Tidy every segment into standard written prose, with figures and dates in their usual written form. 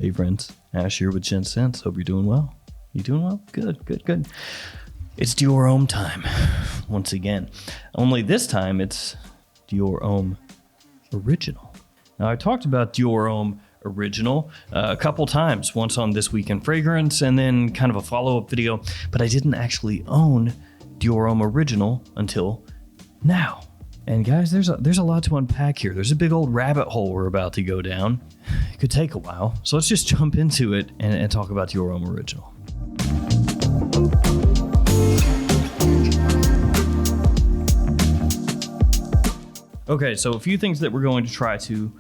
Hey friends, Ash here with Gents. Hope you're doing well. You doing well? Good. It's Dior Homme time once again. Only this time it's Dior Homme Original. Now I talked about Dior Homme Original a couple times, once on This Week in Fragrance and then kind of a follow-up video, but I didn't actually own Dior Homme Original until now. And guys, there's a lot to unpack here. There's a big old rabbit hole we're about to go down. It could take a while, so let's just jump into it and talk about Dior Homme Original. Okay, so a few things that we're going to try to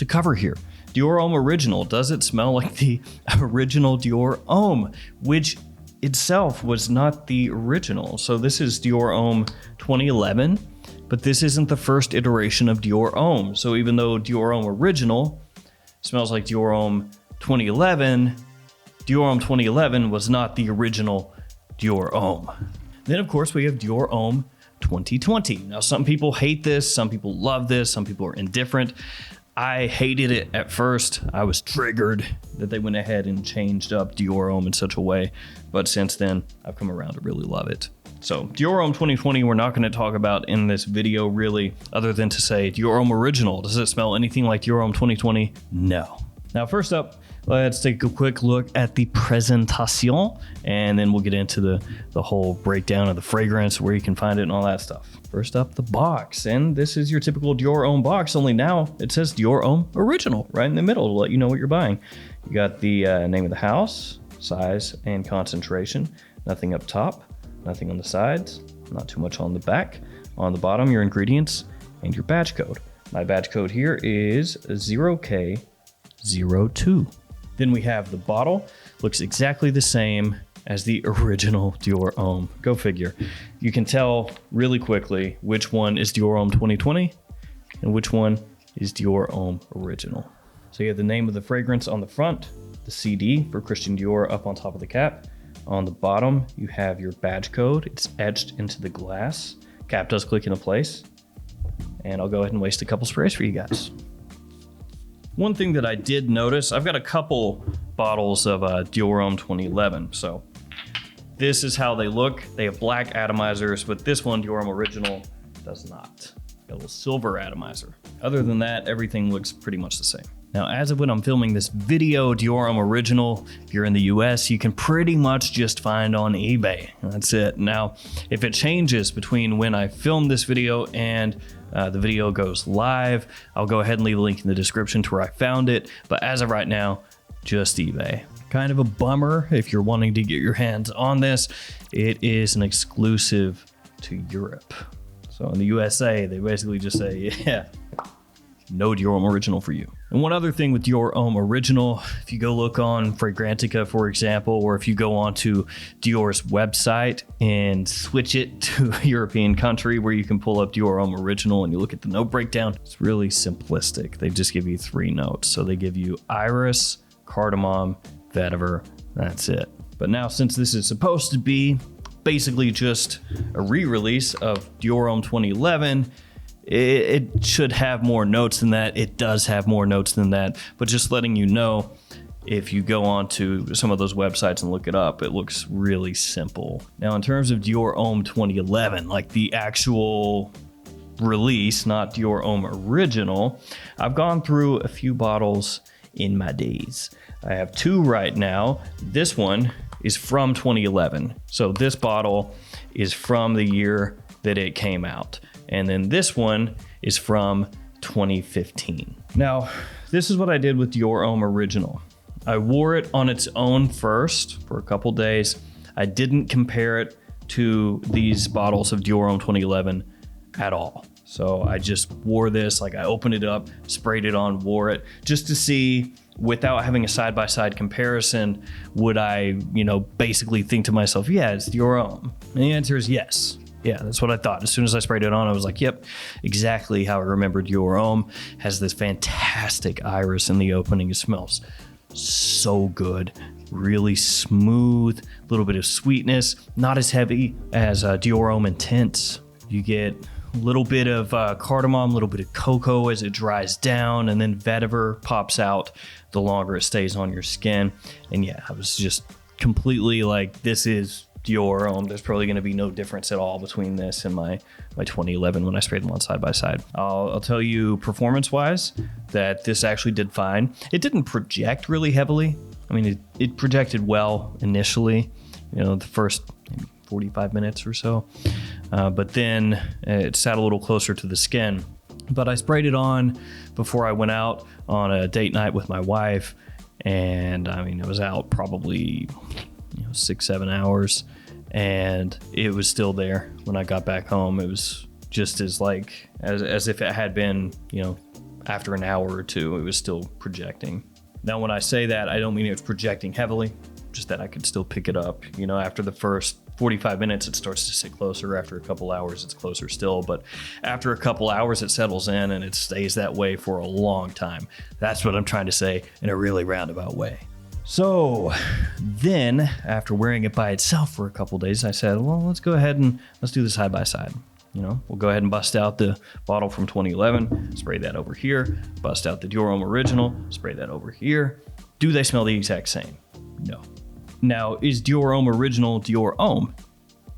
cover here. Dior Homme Original, does it smell like the original Dior Homme, which itself was not the original? So this is Dior Homme 2011. But this isn't the first iteration of Dior Homme. So even though Dior Homme Original smells like Dior Homme 2011, Dior Homme 2011 was not the original Dior Homme. Then of course we have Dior Homme 2020. Now some people hate this, some people love this, some people are indifferent. I hated it at first. I was triggered that they went ahead and changed up Dior Homme in such a way. But since then, I've come around to really love it. So Dior Homme 2020, we're not going to talk about in this video really, other than to say Dior Homme Original. Does it smell anything like Dior Homme 2020? No. Now, first up, let's take a quick look at the presentation, and then we'll get into the whole breakdown of the fragrance, where you can find it and all that stuff. First up, the box, and this is your typical Dior Homme box, only now it says Dior Homme Original right in the middle to let you know what you're buying. You got the name of the house, size, and concentration. Nothing up top. Nothing on the sides, not too much on the back. On the bottom, your ingredients and your batch code. My batch code here is 0K02. Then we have the bottle. Looks exactly the same as the original Dior Homme. Go figure. You can tell really quickly which one is Dior Homme 2020 and which one is Dior Homme Original. So you have the name of the fragrance on the front, the CD for Christian Dior up on top of the cap. On the bottom, you have your badge code. It's etched into the glass. Cap does click into place. And I'll go ahead and waste a couple sprays for you guys. One thing that I did notice, I've got a couple bottles of Dior Homme 2011. So this is how they look. They have black atomizers, but this one, Dior Homme Original, does not. Got a little silver atomizer. Other than that, everything looks pretty much the same. Now, as of when I'm filming this video, Dior Homme Original, if you're in the US, you can pretty much just find on eBay. That's it. Now, if it changes between when I film this video and the video goes live, I'll go ahead and leave a link in the description to where I found it. But as of right now, just eBay. Kind of a bummer if you're wanting to get your hands on this. It is an exclusive to Europe. So in the USA, they basically just say, yeah, no Dior Homme Original for you. And one other thing with Dior Homme Original, if you go look on Fragrantica, for example, or if you go onto Dior's website and switch it to a European country where you can pull up Dior Homme Original and you look at the note breakdown, it's really simplistic. They just give you 3 notes. So they give you iris, cardamom, vetiver, that's it. But now, since this is supposed to be basically just a re-release of Dior Homme 2011, it should have more notes than that. It does have more notes than that, but just letting you know, if you go on to some of those websites and look it up, it looks really simple. Now, in terms of Dior Homme 2011, like the actual release, not Dior Homme Original, I've gone through a few bottles in my days. I have 2 right now. This one is from 2011. So this bottle is from the year that it came out. And then this one is from 2015. Now, this is what I did with Dior Homme Original. I wore it on its own first for a couple days. I didn't compare it to these bottles of Dior Homme 2011 at all. So I just wore this, like I opened it up, sprayed it on, wore it, just to see, without having a side-by-side comparison, would I, basically think to myself, yeah, it's Dior Homme? And the answer is yes. Yeah, that's what I thought. As soon as I sprayed it on, I was like, yep, exactly how I remembered Dior Homme. Has this fantastic iris in the opening. It smells so good. Really smooth, a little bit of sweetness, not as heavy as Dior Homme Intense. You get little bit of cardamom, a little bit of cocoa as it dries down, and then vetiver pops out the longer it stays on your skin. And yeah, I was just completely like, this is Dior Homme. There's probably going to be no difference at all between this and my 2011 when I sprayed them on side by side. I'll tell you performance wise that this actually did fine. It didn't project really heavily. I mean, it projected well initially, the first maybe 45 minutes or so. But then it sat a little closer to the skin. But I sprayed it on before I went out on a date night with my wife. And I mean, it was out probably 6-7 hours, and it was still there when I got back home. It was just as if it had been, after an hour or two, it was still projecting. Now, when I say that, I don't mean it's projecting heavily, just that I could still pick it up. After the first 45 minutes, it starts to sit closer. After a couple hours, it's closer still. But after a couple hours, it settles in and it stays that way for a long time. That's what I'm trying to say in a really roundabout way. So then, after wearing it by itself for a couple days, I said, well, let's go ahead and let's do the side by side. We'll go ahead and bust out the bottle from 2011, spray that over here, bust out the Dior Homme Original, spray that over here. Do they smell the exact same? No. Now, is Dior Homme Original Dior Homme?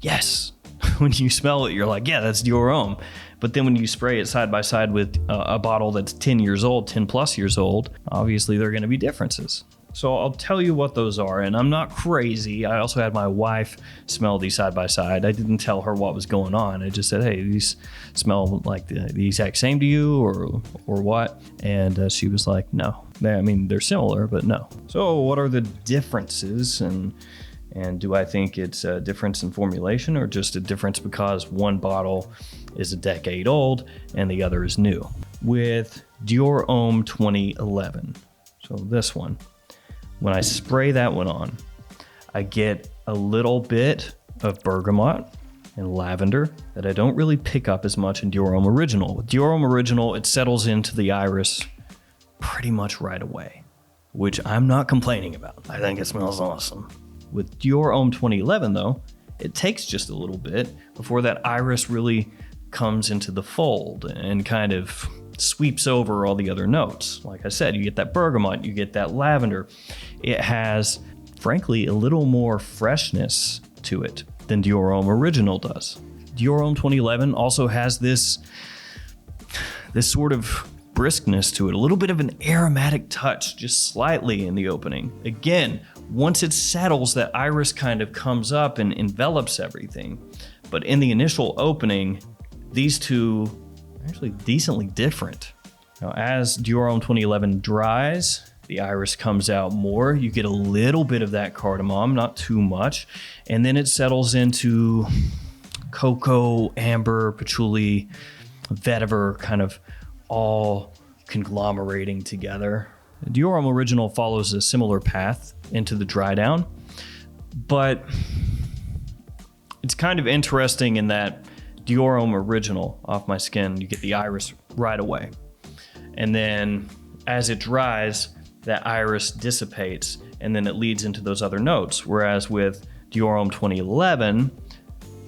Yes. When you smell it, you're like, yeah, that's Dior Homme. But then when you spray it side by side with a bottle that's 10 years old, 10 plus years old, obviously there are going to be differences. So I'll tell you what those are, and I'm not crazy. I also had my wife smell these side by side. I didn't tell her what was going on. I just said, hey, these smell like the exact same to you or what? And she was like, no. I mean, they're similar, but no. So what are the differences, and do I think it's a difference in formulation or just a difference because one bottle is a decade old and the other is new? With Dior Homme 2011, so this one, when I spray that one on, I get a little bit of bergamot and lavender that I don't really pick up as much in Dior Homme Original. With Dior Homme Original, it settles into the iris pretty much right away, which I'm not complaining about. I think it smells awesome. With Dior Homme 2011 though, it takes just a little bit before that iris really comes into the fold and kind of sweeps over all the other notes. Like I said, you get that bergamot, you get that lavender. It has, frankly, a little more freshness to it than Dior Homme Original does. Dior Homme 2011 also has this sort of briskness to it, a little bit of an aromatic touch, just slightly in the opening. Again, once it settles, that iris kind of comes up and envelops everything. But in the initial opening, these two are actually decently different. Now, as Dior Homme 2011 dries, the iris comes out more. You get a little bit of that cardamom, not too much. And then it settles into cocoa, amber, patchouli, vetiver, kind of all conglomerating together. Dior Homme Original follows a similar path into the dry down, but it's kind of interesting in that Dior Homme Original off my skin, you get the iris right away. And then as it dries, that iris dissipates and then it leads into those other notes. Whereas with Dior Homme 2011,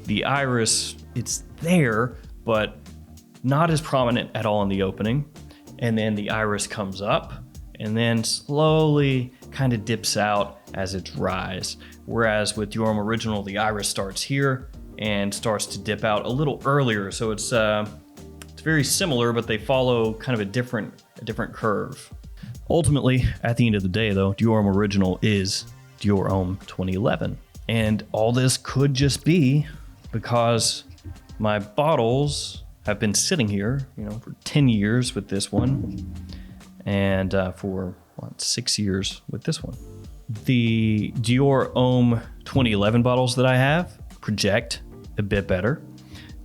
the iris, it's there, but not as prominent at all in the opening. And then the iris comes up and then slowly kind of dips out as it dries. Whereas with Dior Homme Original, the iris starts here and starts to dip out a little earlier. So it's very similar, but they follow kind of a different curve. Ultimately, at the end of the day though, Dior Homme Original is Dior Homme 2011. And all this could just be because my bottles have been sitting here, for 10 years with this one, and for 6 years with this one. The Dior Homme 2011 bottles that I have project a bit better.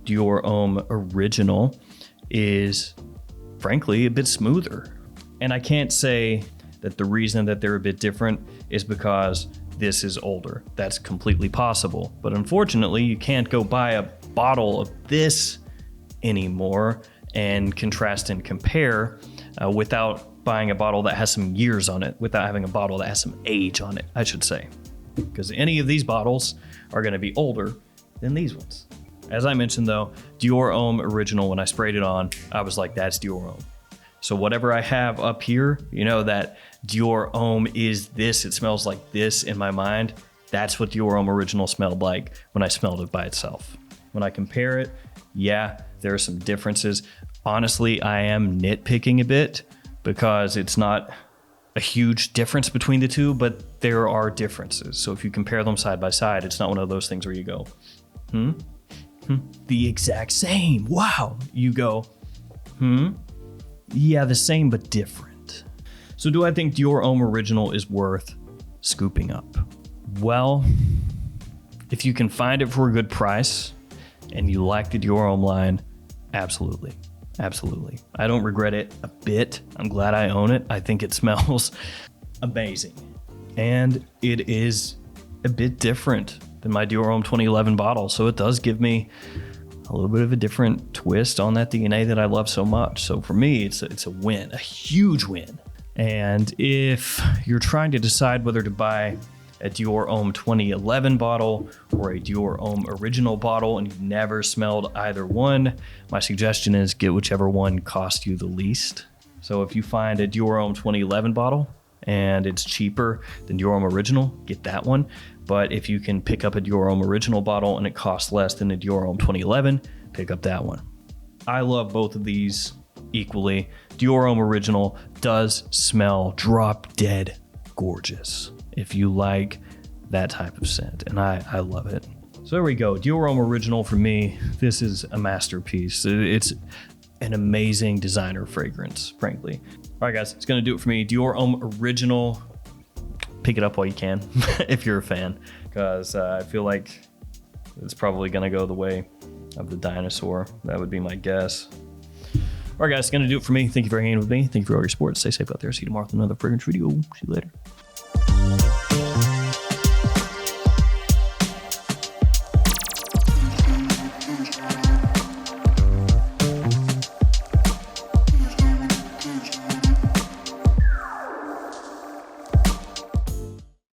Dior Homme Original is, frankly, a bit smoother. And I can't say that the reason that they're a bit different is because this is older. That's completely possible. But unfortunately, you can't go buy a bottle of this anymore and contrast and compare without buying a bottle that has some years on it, without having a bottle that has some age on it, I should say. Because any of these bottles are going to be older than these ones. As I mentioned though, Dior Homme Original, when I sprayed it on, I was like, that's Dior Homme. So whatever I have up here, you know, that Dior Homme is this, it smells like this in my mind. That's what Dior Homme Original smelled like when I smelled it by itself. When I compare it, yeah, there are some differences. Honestly, I am nitpicking a bit because it's not a huge difference between the two, but there are differences. So if you compare them side by side, it's not one of those things where you go, the exact same. Wow. You go, yeah, the same, but different. So do I think Dior Homme Original is worth scooping up? Well, if you can find it for a good price and you like the Dior Homme line, absolutely. Absolutely. I don't regret it a bit. I'm glad I own it. I think it smells amazing. And it is a bit different than my Dior Homme 2011 bottle. So it does give me a little bit of a different twist on that DNA that I love so much. So for me, it's a win, a huge win. And if you're trying to decide whether to buy a Dior Homme 2011 bottle or a Dior Homme Original bottle and you've never smelled either one, my suggestion is get whichever one cost you the least. So if you find a Dior Homme 2011 bottle and it's cheaper than Dior Homme Original, get that one. But if you can pick up a Dior Homme Original bottle and it costs less than a Dior Homme 2011, pick up that one. I love both of these equally. Dior Homme Original does smell drop dead gorgeous if you like that type of scent, and I love it. So there we go, Dior Homme Original for me, this is a masterpiece. It's an amazing designer fragrance, frankly. All right guys, it's gonna do it for me. Dior Homme Original, pick it up while you can if you're a fan, because I feel like it's probably gonna go the way of the dinosaur. That would be my guess. All right guys, it's gonna do it for me. Thank you for hanging with me. Thank you for all your support. Stay safe out there. See you tomorrow with another fragrance video. See you later.